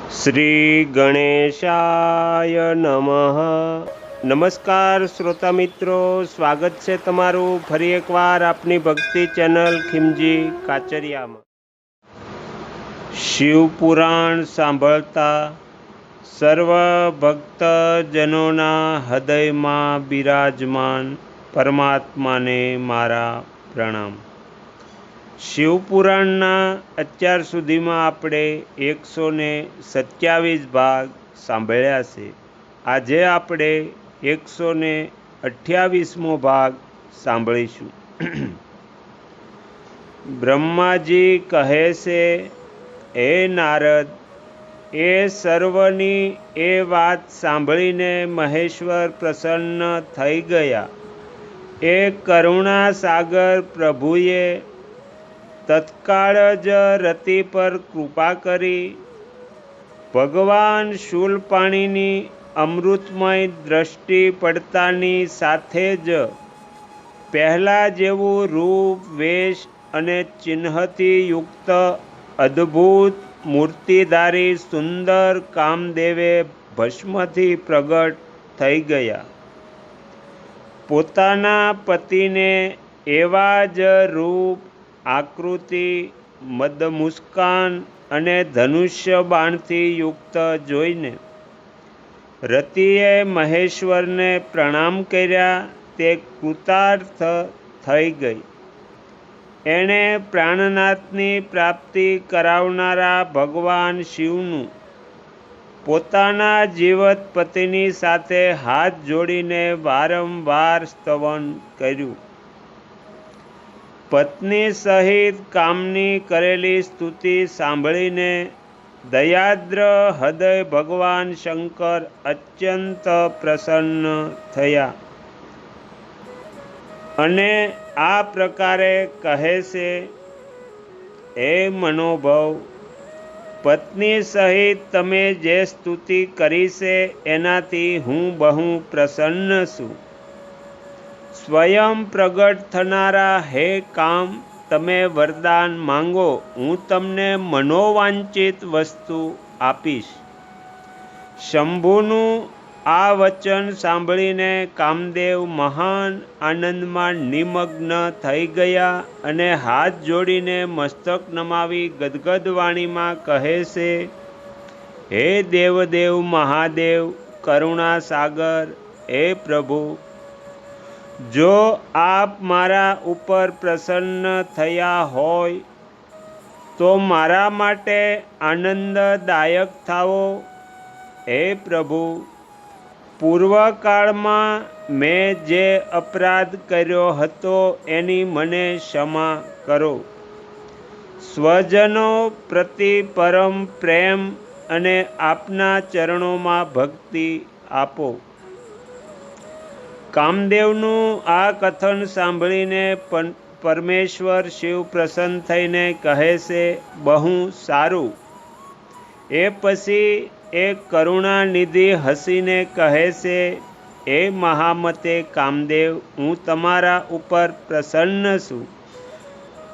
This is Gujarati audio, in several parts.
શ્રી ગણેશાય નમઃ. નમસ્કાર શ્રોતા મિત્રો, સ્વાગત છે તમારું ફરી એકવાર આપની ભક્તિ ચેનલ ખીમજી કાચરિયામાં. શિવપુરાણ સાંભળતા સર્વ ભક્તજનોના હૃદયમાં બિરાજમાન પરમાત્માને મારા પ્રણામ. શિવપુરાણના અત્યાર સુધીમાં આપણે 127 ભાગ સાંભળ્યા છે. આજે આપણે 128મો ભાગ સાંભળીશું. બ્રહ્માજી કહે છે, હે નારદ, એ સર્વની એ વાત સાંભળીને મહેશ્વર પ્રસન્ન થઈ ગયા. એ કરુણા સાગર પ્રભુએ તત્કાળ જ રતિ પર કૃપા કરી ભગવાન શૂલપાણીની અમૃતમય દ્રષ્ટિ પડતાની સાથે જ પહેલાં જેવું રૂપ, વેશ અને ચિહ્નથી યુક્ત અદ્ભુત મૂર્તિધારી સુંદર કામદેવે ભસ્મથી પ્રગટ થઈ ગયા. પોતાના પતિને એવા જ રૂપ, આકૃતિ, મદમુસ્કાન અને ધનુષ્ય બાણથી યુક્ત જોઈને રતિએ મહેશ્વરને પ્રણામ કર્યા. તે કૃતાર્થ થઈ ગઈ. એણે પ્રાણનાથની પ્રાપ્તિ કરાવનારા ભગવાન શિવનું પોતાના જીવત પતિની સાથે હાથ જોડીને વારંવાર સ્તવન કર્યું. પત્ની સહિત કામની કરેલી સ્તુતિ સાંભળીને દયાદ્ર હૃદય ભગવાન શંકર અત્યંત પ્રસન્ન થયા અને આ પ્રકારે કહે છે, હે મનોભવ, પત્ની સહિત તમે જે સ્તુતિ કરી છે એનાથી હું બહુ પ્રસન્ન છું. સ્વયં પ્રગટ થનારા હે કામ, તમે વરદાન માંગો, હું તમને મનોવાંચિત વસ્તુ આપીશ. શંભુનું આ વચન સાંભળીને કામદેવ મહાન આનંદમાં નિમગ્ન થઈ ગયા અને હાથ જોડીને મસ્તક નમાવી ગદગદ વાણીમાં કહે છે, હે દેવદેવ મહાદેવ, કરુણા સાગર, હે પ્રભુ, જો આપ મારા ઉપર પ્રસન્ન થયા હોય તો મારા માટે આનંદદાયક થાઓ. હે પ્રભુ, પૂર્વકાળમાં મેં જે અપરાધ કર્યો હતો એની મને ક્ષમા કરો. સ્વજનો પ્રતિ પરમ પ્રેમ અને આપના ચરણોમાં ભક્તિ આપો. કામદેવનું આ કથન સાંભળીને પરમેશ્વર શિવ પ્રસન્ન થઈને કહે છે, બહુ સારું. એ પછી એ કરુણાનિધિ હસીને કહે છે, હે મહામતે કામદેવ, હું તમારા ઉપર પ્રસન્ન છું.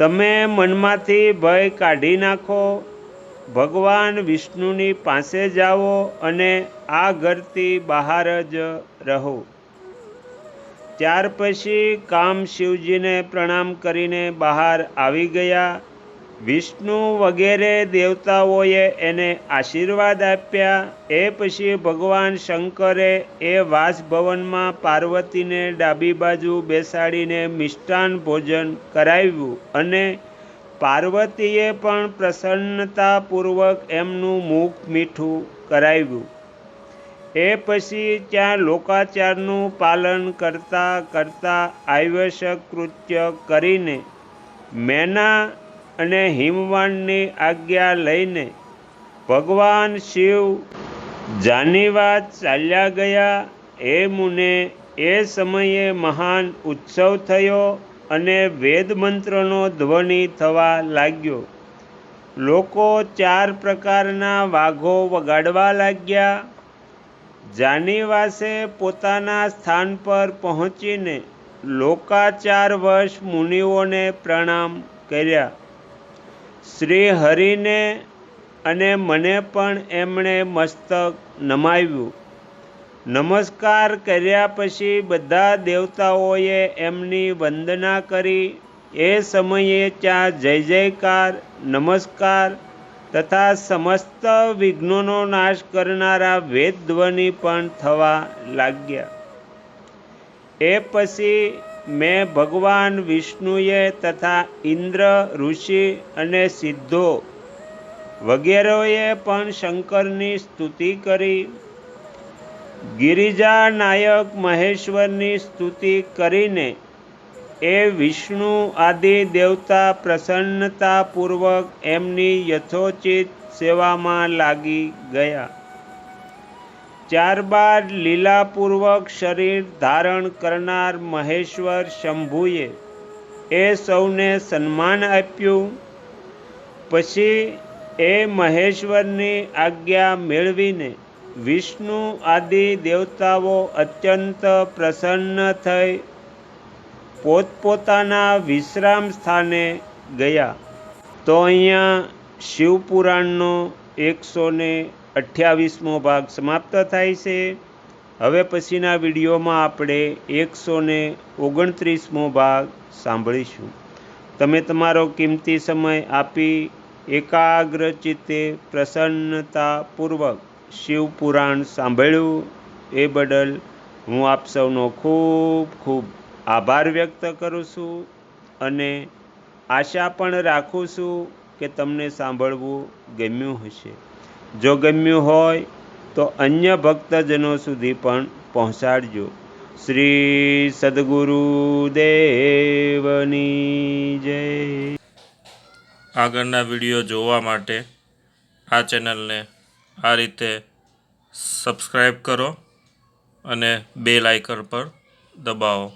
તમે મનમાંથી ભય કાઢી નાખો, ભગવાન વિષ્ણુની પાસે જાઓ અને આ ઘરથી બહાર જ રહો. ત્યાર પછી કામ શિવજીને પ્રણામ કરીને બહાર આવી ગયા. વિષ્ણુ વગેરે દેવતાઓએ એને આશીર્વાદ આપ્યા. એ પછી ભગવાન શંકરે એ વાસભવનમાં પાર્વતીને ડાબી બાજુ બેસાડીને મિષ્ટાન ભોજન કરાવ્યું અને પાર્વતીએ પણ પ્રસન્નતાપૂર્વક એમનું મુખ મીઠું કરાવ્યું. એ પછી ત્યાં લોકાચારનું પાલન કરતાં કરતાં આવશ્યક કૃત્ય કરીને મેના અને હિમવાનની આજ્ઞા લઈને ભગવાન શિવ જાનીવાદ ચાલ્યા ગયા. હે મુને, એ સમયે મહાન ઉત્સવ થયો અને વેદમંત્રનો ધ્વનિ થવા લાગ્યો. લોકો 4 પ્રકારના વાઘો વગાડવા લાગ્યા. જાનીવાસે પોતાના સ્થાન પર પહોંચીને લોકાચાર વશ મુનિઓને પ્રણામ કર્યા. શ્રી હરિને અને મને પણ એમણે મસ્તક નમાવ્યું. નમસ્કાર કર્યા પછી બધા દેવતાઓએ એમની વંદના કરી. એ સમયે ત્યાં જય જયકાર, નમસ્કાર તથા સમસ્ત વિઘ્નોનો નાશ કરનારા વેદ ધ્વનિ પણ થવા લાગ્યા. એ પછી મેં ભગવાન વિષ્ણુએ તથા ઇન્દ્ર, ઋષિ અને સિદ્ધો વગેરેએ પણ શંકરની સ્તુતિ કરી. ગિરિજા નાયક મહેશ્વરની સ્તુતિ કરીને એ વિષ્ણુ આદિ દેવતા પ્રસન્નતાપૂર્વક એમની યથોચિત સેવામાં લાગી ગયા. ત્યારબાદ લીલાપૂર્વક શરીર ધારણ કરનાર મહેશ્વર શંભુએ એ સૌને સન્માન આપ્યું. પછી એ મહેશ્વરની આજ્ઞા મેળવીને વિષ્ણુ આદિ દેવતાઓ અત્યંત પ્રસન્ન થઈ પોતપોતાના વિશ્રામ સ્થાને ગયા. તો અહીંયા શિવપુરાણનો 128મો ભાગ સમાપ્ત થાય છે. હવે પછીના વિડીયોમાં આપણે 129મો ભાગ સાંભળીશું. તમે તમારો કિંમતી સમય આપી એકાગ્ર ચિત્તે પ્રસન્નતાપૂર્વક શિવપુરાણ સાંભળ્યું એ બદલ હું આપ સૌનો ખૂબ ખૂબ આભાર વ્યક્ત કરું છું અને આશા પણ રાખું છું કે તમને સાંભળવું ગમ્યું હશે. જો ગમ્યું હોય તો અન્ય ભક્તજનો સુધી પણ પહોંચાડજો. શ્રી સદ્ગુરુદેવની જય. આગળના વિડીયો જોવા માટે આ ચેનલને આ રીતે સબસ્ક્રાઈબ કરો અને બેલ આઇકન પર દબાવો.